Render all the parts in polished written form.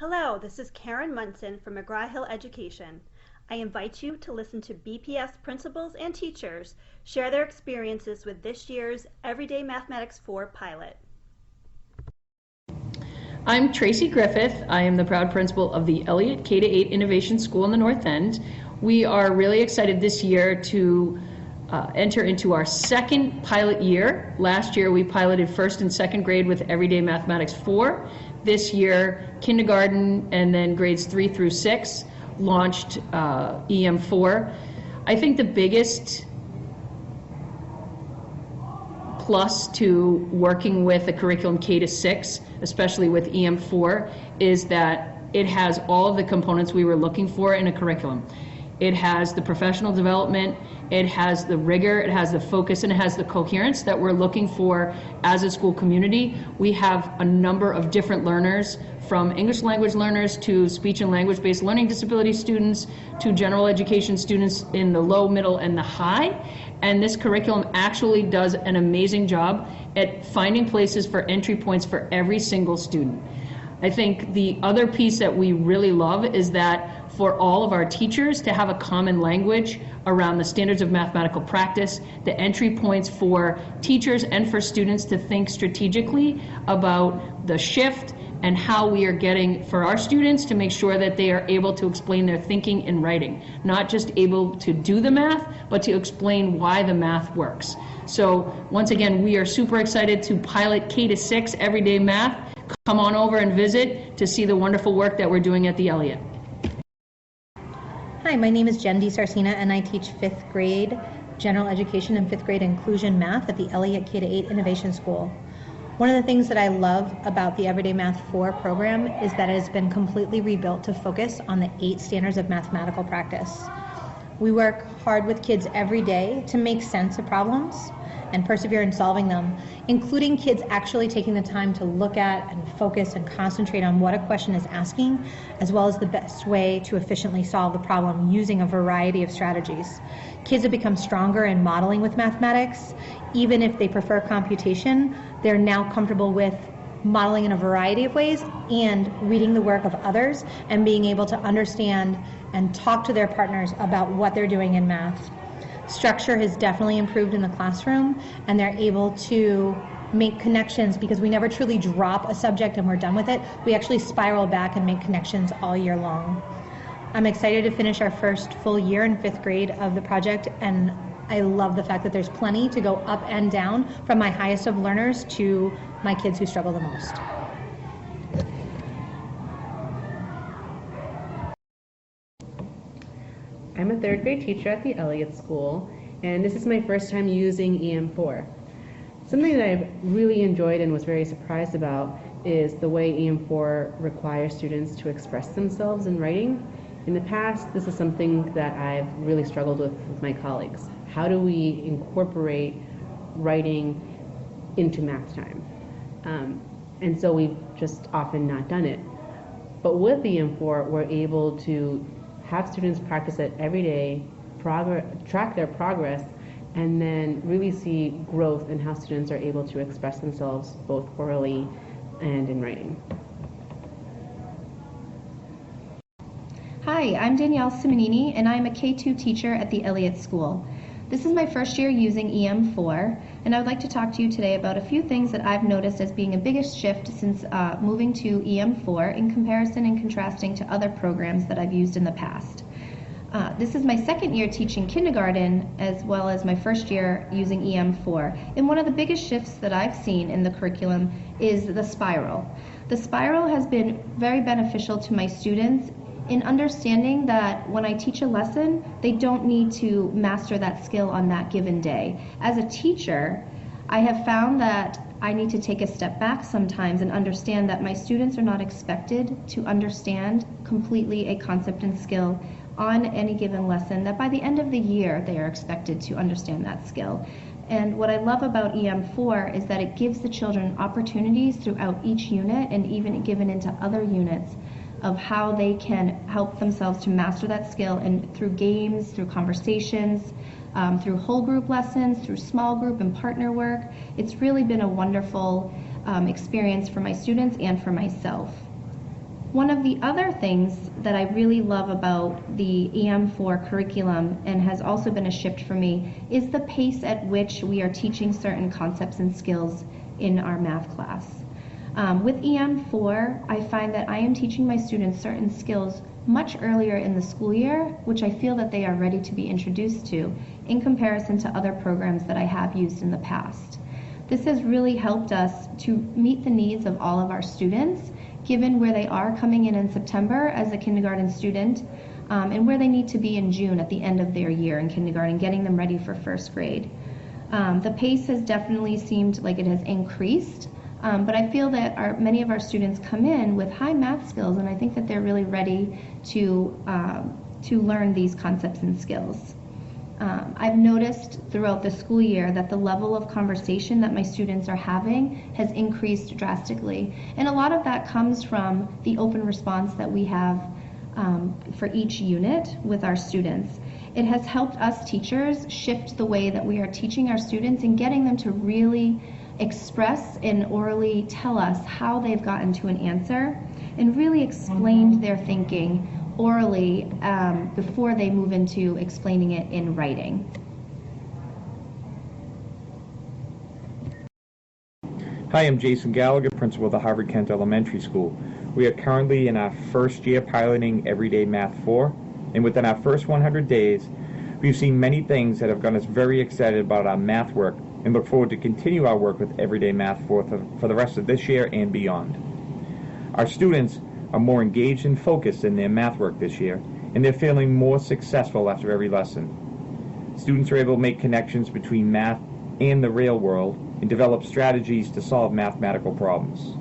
Hello, this is Karen Munson from McGraw-Hill Education. I invite you to listen to BPS principals and teachers share their experiences with this year's Everyday Mathematics 4 pilot. I'm Tracy Griffith. I am the proud principal of the Elliott K-8 Innovation School in the North End. We are really excited this year to enter into our second pilot year. Last year we piloted first and second grade with Everyday Mathematics 4. This year, kindergarten and then grades 3 through 6 launched EM4. I think the biggest plus to working with the curriculum K-6, especially with EM4, is that it has all of the components we were looking for in a curriculum. It has the professional development, it has the rigor, it has the focus, and it has the coherence that we're looking for as a school community. We have a number of different learners, from English language learners to speech and language-based learning disability students to general education students in the low, middle, and the high. And this curriculum actually does an amazing job at finding places for entry points for every single student. I think the other piece that we really love is that for all of our teachers to have a common language around the standards of mathematical practice, the entry points for teachers and for students to think strategically about the shift and how we are getting for our students to make sure that they are able to explain their thinking in writing, not just able to do the math, but to explain why the math works. So once again, we are super excited to pilot K-6 Everyday Math. Come on over and visit to see the wonderful work that we're doing at the Elliott. Hi, my name is Jen DiSarcina and I teach 5th grade general education and 5th grade inclusion math at the Elliott K-8 Innovation School. One of the things that I love about the Everyday Math 4 program is that it has been completely rebuilt to focus on the 8 standards of mathematical practice. We work hard with kids every day to make sense of problems and persevere in solving them, including kids actually taking the time to look at and focus and concentrate on what a question is asking, as well as the best way to efficiently solve the problem using a variety of strategies. Kids have become stronger in modeling with mathematics. Even if they prefer computation, they're now comfortable with modeling in a variety of ways and reading the work of others and being able to understand and talk to their partners about what they're doing in math. Structure has definitely improved in the classroom, and they're able to make connections because we never truly drop a subject and we're done with it. We actually spiral back and make connections all year long. I'm excited to finish our first full year in 5th grade of the project, and I love the fact that there's plenty to go up and down from my highest of learners to my kids who struggle the most. I'm a 3rd grade teacher at the Elliott School, and this is my first time using EM4. Something that I've really enjoyed and was very surprised about is the way EM4 requires students to express themselves in writing. In the past, this is something that I've really struggled with my colleagues. How do we incorporate writing into math time? And so we've just often not done it. But with EM4, we're able to have students practice it every day, track their progress, and then really see growth in how students are able to express themselves both orally and in writing. Hi, I'm Danielle Simonini, and I'm a K-2 teacher at the Elliott School. This is my first year using EM4, and I would like to talk to you today about a few things that I've noticed as being a biggest shift since moving to EM4 in comparison and contrasting to other programs that I've used in the past. This is my second year teaching kindergarten as well as my first year using EM4. And one of the biggest shifts that I've seen in the curriculum is the spiral. The spiral has been very beneficial to my students in understanding that when I teach a lesson, they don't need to master that skill on that given day. As a teacher, I have found that I need to take a step back sometimes and understand that my students are not expected to understand completely a concept and skill on any given lesson, that by the end of the year they are expected to understand that skill. And what I love about EM4 is that it gives the children opportunities throughout each unit and even given into other units of how they can help themselves to master that skill, and through games, through conversations, through whole group lessons, through small group and partner work. It's really been a wonderful experience for my students and for myself. One of the other things that I really love about the EM4 curriculum, and has also been a shift for me, is the pace at which we are teaching certain concepts and skills in our math class. With EM4, I find that I am teaching my students certain skills much earlier in the school year, which I feel that they are ready to be introduced to in comparison to other programs that I have used in the past. This has really helped us to meet the needs of all of our students, given where they are coming in September as a kindergarten student, and where they need to be in June at the end of their year in kindergarten, getting them ready for first grade. The pace has definitely seemed like it has increased, but I feel that many of our students come in with high math skills, and I think that they're really ready to learn these concepts and skills. I've noticed throughout the school year that the level of conversation that my students are having has increased drastically. And a lot of that comes from the open response that we have for each unit with our students. It has helped us teachers shift the way that we are teaching our students and getting them to really express and orally tell us how they've gotten to an answer and really explained their thinking orally before they move into explaining it in writing. Hi, I'm Jason Gallagher, principal of the Harvard Kent Elementary School. We are currently in our first year piloting Everyday Math 4, and within our first 100 days, we've seen many things that have gotten us very excited about our math work and look forward to continue our work with Everyday Math 4 for the rest of this year and beyond. Our students are more engaged and focused in their math work this year, and they're feeling more successful after every lesson. Students are able to make connections between math and the real world and develop strategies to solve mathematical problems.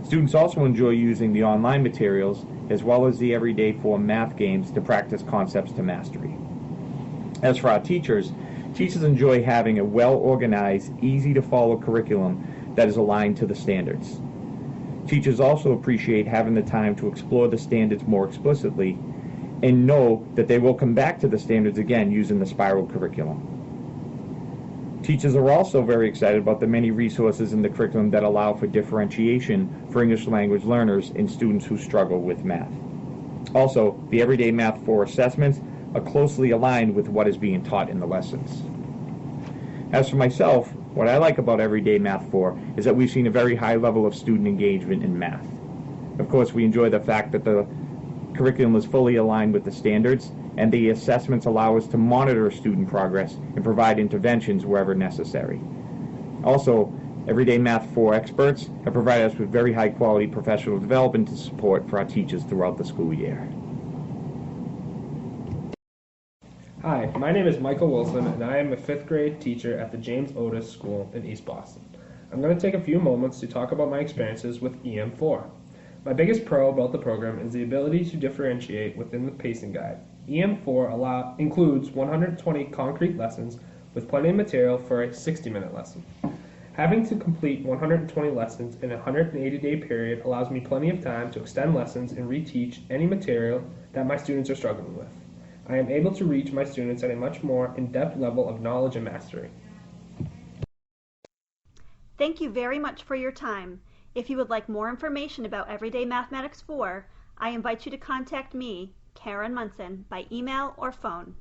Students also enjoy using the online materials as well as the Everyday 4 math games to practice concepts to mastery. As for our teachers enjoy having a well-organized, easy-to-follow curriculum that is aligned to the standards. Teachers also appreciate having the time to explore the standards more explicitly and know that they will come back to the standards again using the spiral curriculum. Teachers are also very excited about the many resources in the curriculum that allow for differentiation for English language learners and students who struggle with math. Also, the Everyday Math 4 assessments are closely aligned with what is being taught in the lessons. As for myself, what I like about Everyday Math 4 is that we've seen a very high level of student engagement in math. Of course, we enjoy the fact that the curriculum is fully aligned with the standards, and the assessments allow us to monitor student progress and provide interventions wherever necessary. Also, Everyday Math 4 experts have provided us with very high quality professional development and support for our teachers throughout the school year. Hi, my name is Michael Wilson, and I am a 5th grade teacher at the James Otis School in East Boston. I'm going to take a few moments to talk about my experiences with EM4. My biggest pro about the program is the ability to differentiate within the pacing guide. EM4 includes 120 concrete lessons with plenty of material for a 60-minute lesson. Having to complete 120 lessons in a 180-day period allows me plenty of time to extend lessons and reteach any material that my students are struggling with. I am able to reach my students at a much more in-depth level of knowledge and mastery. Thank you very much for your time. If you would like more information about Everyday Mathematics 4, I invite you to contact me, Karen Munson, by email or phone.